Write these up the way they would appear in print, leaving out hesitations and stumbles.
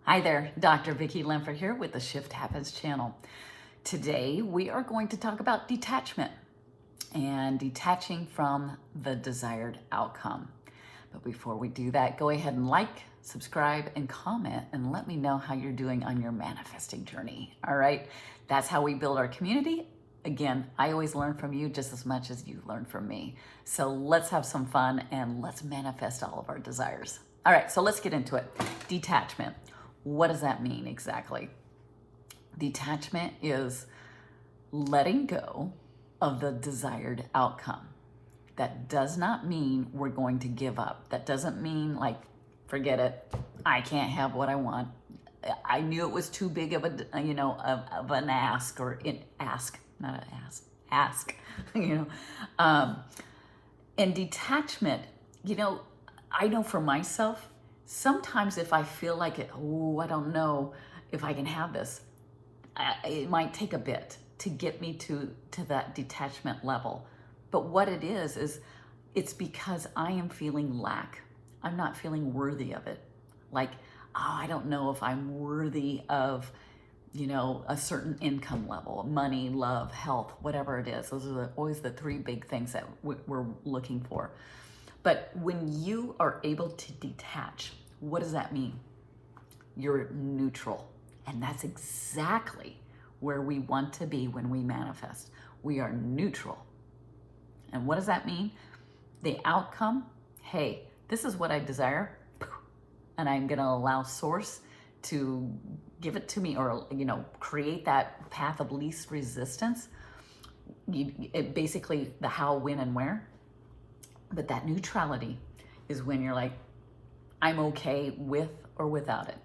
Hi there, Dr. Vicki Lemfer here with the Shift Happens channel. Today we are going to talk about detachment and detaching from the desired outcome. But before we do that, go ahead and like, subscribe, and comment and let me know how you're doing on your manifesting journey. All right, that's how we build our community. Again, I always learn from you just as much as you learn from me. So let's have some fun and let's manifest all of our desires. All right, so let's get into it. Detachment. What does that mean exactly? Detachment is letting go of the desired outcome. That does not mean we're going to give up. That doesn't mean like, forget it, I can't have what I want. I knew it was too big of a, of an ask or an ask, not an ask, And detachment, I know for myself, sometimes if I feel like it, I don't know if I can have this, it might take a bit to get me to that detachment level. But what it is it's because I am feeling lack. I'm not feeling worthy of it. Like, I don't know if I'm worthy of, a certain income level, money, love, health, whatever it is. Those are always the three big things that we're looking for. But when you are able to detach, what does that mean? You're neutral. And that's exactly where we want to be when we manifest. We are neutral. And what does that mean? The outcome, hey, this is what I desire, and I'm going to allow source to give it to me, or create that path of least resistance. Basically the how, when, and where. But that neutrality is when you're like, I'm okay with or without it.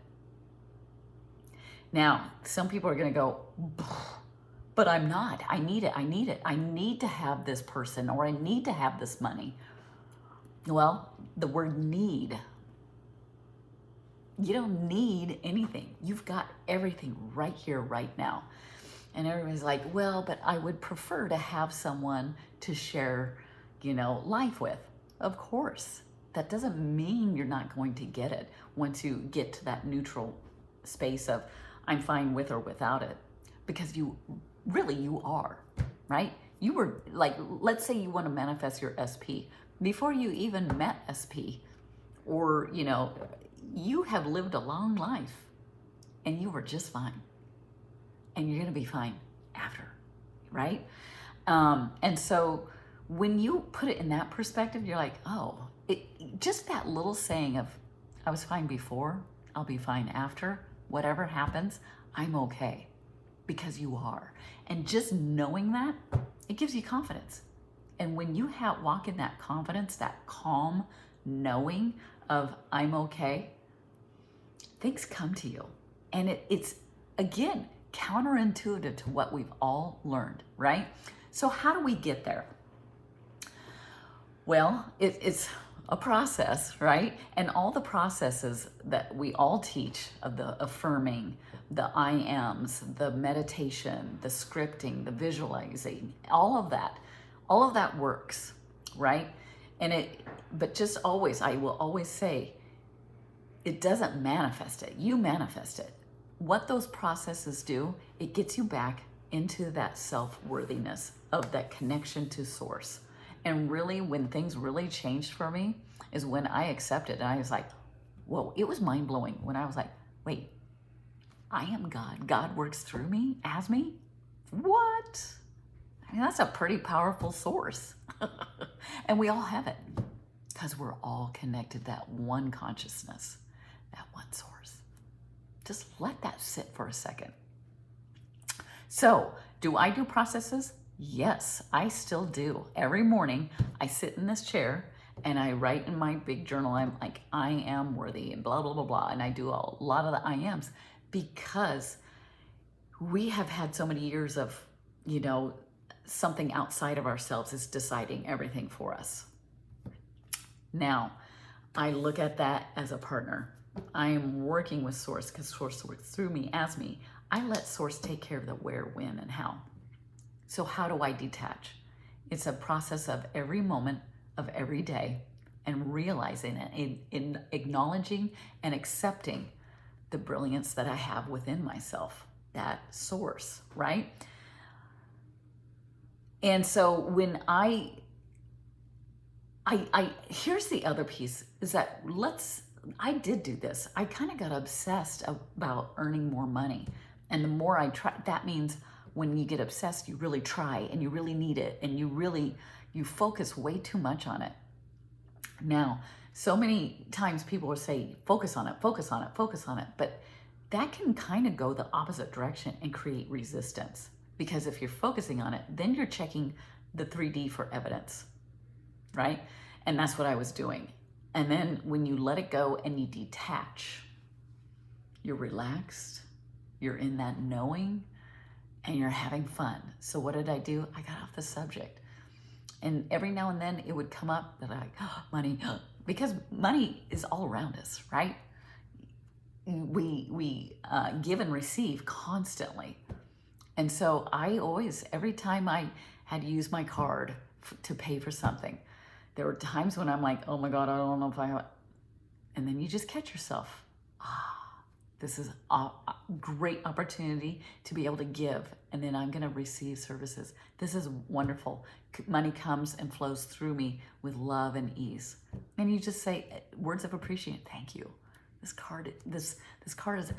Now, some people are going to go, but I'm not. I need it. I need it. I need to have this person, or I need to have this money. Well, the word need, you don't need anything. You've got everything right here, right now. And everybody's like, well, but I would prefer to have someone to share, life with. Of course. That doesn't mean you're not going to get it once you get to that neutral space of I'm fine with or without it. Because you are, right? You were like, let's say you want to manifest your SP. Before you even met SP, or, you have lived a long life and you were just fine. And you're going to be fine after, right? And so when you put it in that perspective, you're like, just that little saying of, I was fine before, I'll be fine after, whatever happens, I'm okay, because you are. And just knowing that, it gives you confidence. And when you walk in that confidence, that calm knowing of I'm okay, things come to you. And it's, again, counterintuitive to what we've all learned, right? So how do we get there? Well, it's a process, right? And all the processes that we all teach of the affirming, the I ams, the meditation, the scripting, the visualizing, all of that works, right? But just always, I will always say, it doesn't manifest it. You manifest it. What those processes do, it gets you back into that self-worthiness of that connection to source. And really, when things really changed for me is when I accepted, and I was like, whoa, it was mind-blowing when I was like, wait, I am God. God works through me, as me? What? I mean, that's a pretty powerful source. And we all have it because we're all connected, that one consciousness, that one source. Just let that sit for a second. So, do I do processes? Yes, I still do. Every morning, I sit in this chair and I write in my big journal, I'm like, I am worthy and blah, blah, blah, blah. And I do a lot of the I ams because we have had so many years of, something outside of ourselves is deciding everything for us. Now, I look at that as a partner. I am working with Source because Source works through me, as me. I let Source take care of the where, when, and how. So how do I detach? It's a process of every moment of every day and realizing it, in acknowledging and accepting the brilliance that I have within myself, that source, right? And so when I here's the other piece is that I did do this. I kind of got obsessed about earning more money. And the more I try, that means when you get obsessed, you really try and you really need it and you focus way too much on it. Now, so many times people will say, focus on it, focus on it, focus on it. But that can kind of go the opposite direction and create resistance. Because if you're focusing on it, then you're checking the 3D for evidence, right? And that's what I was doing. And then when you let it go and you detach, you're relaxed, you're in that knowing, and you're having fun. So what did I do? I got off the subject. And every now and then it would come up that money, because money is all around us, right? We give and receive constantly. And so I always, every time I had to use my card to pay for something, there were times when I'm like, oh my God, I don't know if I have, and then you just catch yourself. This is a great opportunity to be able to give, and then I'm going to receive services. This is wonderful. Money comes and flows through me with love and ease. And you just say words of appreciation. Thank you. This card is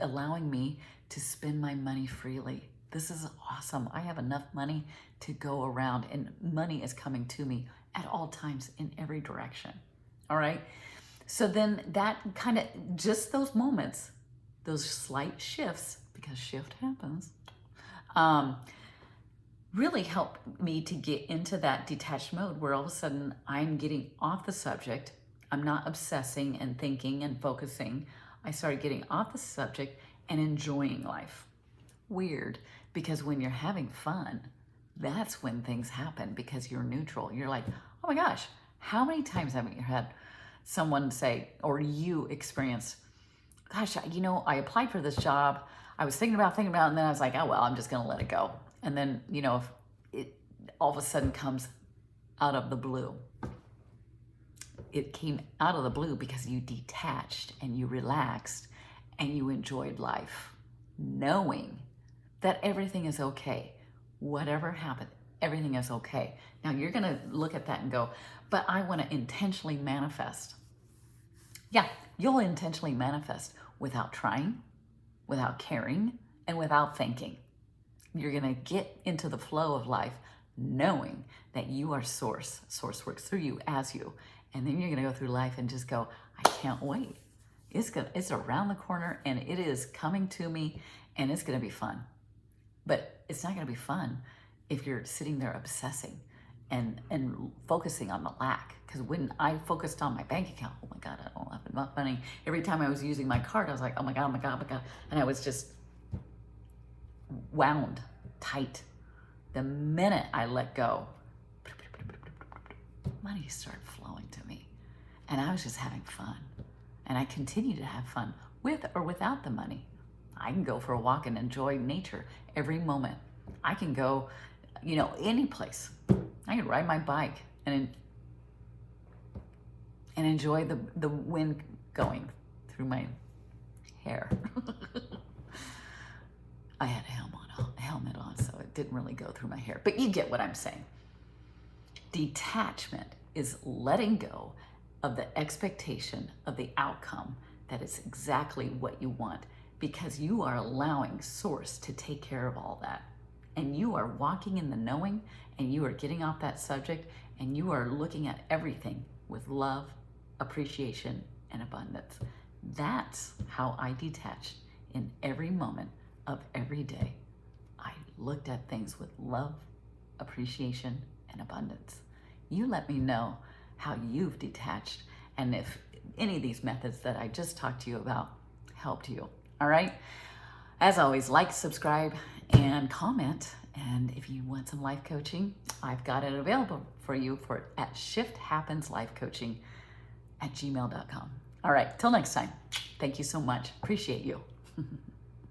allowing me to spend my money freely. This is awesome. I have enough money to go around, and money is coming to me at all times in every direction. All right. So then that kind of, just those moments, those slight shifts, because shift happens, really help me to get into that detached mode where all of a sudden I'm getting off the subject. I'm not obsessing and thinking and focusing. I started getting off the subject and enjoying life. Weird, because when you're having fun, that's when things happen, because you're neutral. You're like, oh my gosh, how many times haven't you had someone say, or you experience, gosh, I applied for this job. I was thinking about it, and then I was like, oh, well, I'm just going to let it go. And then, if it all of a sudden comes out of the blue. It came out of the blue because you detached and you relaxed and you enjoyed life, knowing that everything is okay. Whatever happened, everything is okay. Now you're going to look at that and go, but I want to intentionally manifest. Yeah, you'll intentionally manifest without trying, without caring, and without thinking. You're going to get into the flow of life knowing that you are source. Source works through you as you. And then you're going to go through life and just go, I can't wait. It's around the corner and it is coming to me and it's going to be fun. But it's not going to be fun if you're sitting there obsessing and focusing on the lack. Because when I focused on my bank account, oh my God, I don't have enough money. Every time I was using my card, I was like, oh my God, oh my God, oh my God. And I was just wound tight. The minute I let go, money started flowing to me. And I was just having fun. And I continue to have fun with or without the money. I can go for a walk and enjoy nature every moment. I can go, any place. I can ride my bike and enjoy the wind going through my hair. I had a helmet on, so it didn't really go through my hair. But you get what I'm saying. Detachment is letting go of the expectation of the outcome that is exactly what you want, because you are allowing Source to take care of all that. And you are walking in the knowing, and you are getting off that subject, and you are looking at everything with love, appreciation, and abundance. That's how I detached in every moment of every day. I looked at things with love, appreciation, and abundance. You let me know how you've detached and if any of these methods that I just talked to you about helped you. All right? As always, like, subscribe, and comment. And if you want some life coaching, I've got it available for you at shifthappenslifecoaching at gmail.com. All right, till next time. Thank you so much. Appreciate you.